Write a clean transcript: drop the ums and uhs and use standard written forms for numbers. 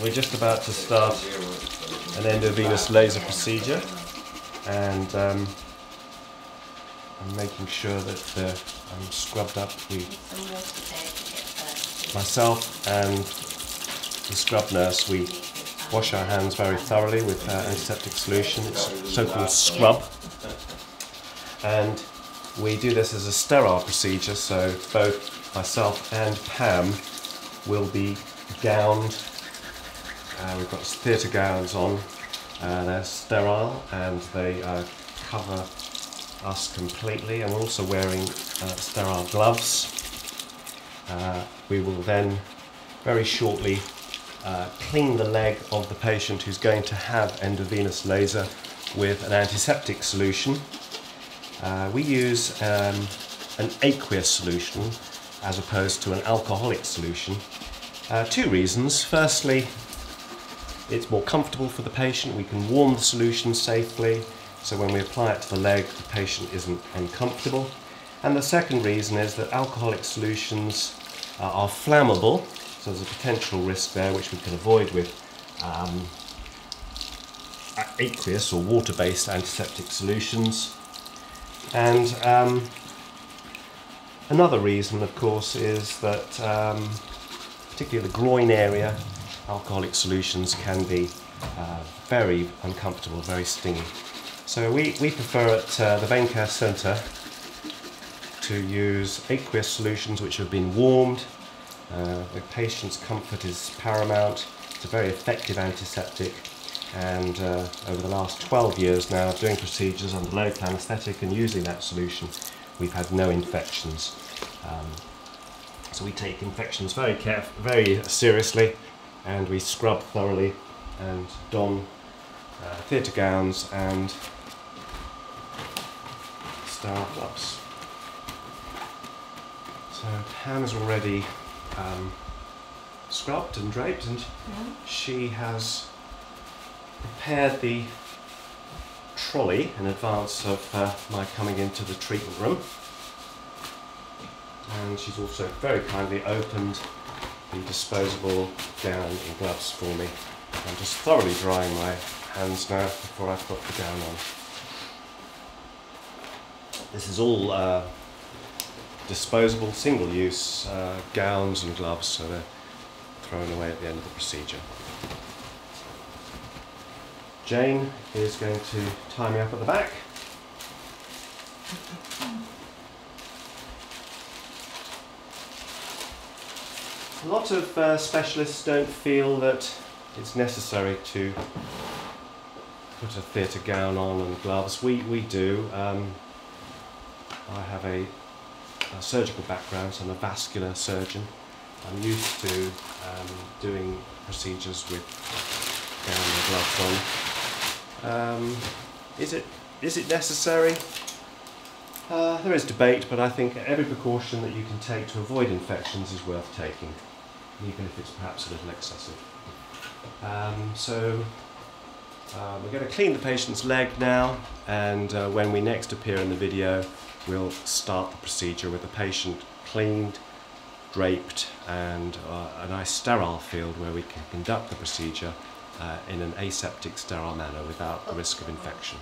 We're just about to start an endovenous laser procedure, and I'm making sure that I'm scrubbed up. Myself and the scrub nurse, we wash our hands very thoroughly with antiseptic solution. It's so-called scrub, and we do this as a sterile procedure, so both myself and Pam will be gowned. We've got theatre gowns on. They're sterile and they cover us completely, and we're also wearing sterile gloves. We will then very shortly clean the leg of the patient who's going to have endovenous laser with an antiseptic solution. We use an aqueous solution as opposed to an alcoholic solution. Two reasons. Firstly, it's more comfortable for the patient. We can warm the solution safely, so when we apply it to the leg, the patient isn't uncomfortable. And the second reason is that alcoholic solutions are flammable, so there's a potential risk there which we can avoid with aqueous or water-based antiseptic solutions. And another reason, of course, is that particularly the groin area, alcoholic solutions can be very uncomfortable, very stingy. So we prefer at the VeinCare Centre to use aqueous solutions which have been warmed. The patient's comfort is paramount. It's a very effective antiseptic, and over the last 12 years now of doing procedures under local anaesthetic and using that solution, we've had no infections. So we take infections very seriously, and we scrub thoroughly and don theatre gowns and sterile gloves. So Pam is already scrubbed and draped, and she has prepared the trolley in advance of my coming into the treatment room, and she's also very kindly opened the disposable gown and gloves for me. I'm just thoroughly drying my hands now before I put the gown on. This is all disposable, single-use gowns and gloves, so they're thrown away at the end of the procedure. Jane is going to tie me up at the back. A lot of specialists don't feel that it's necessary to put a theatre gown on and gloves. We do. I have a surgical background, so I'm a vascular surgeon. I'm used to doing procedures with gown and gloves on. Is it necessary? There is debate, but I think every precaution that you can take to avoid infections is worth taking, even if it's perhaps a little excessive. We're going to clean the patient's leg now, and when we next appear in the video, we'll start the procedure with the patient cleaned, draped, and a nice sterile field where we can conduct the procedure in an aseptic, sterile manner without the risk of infection.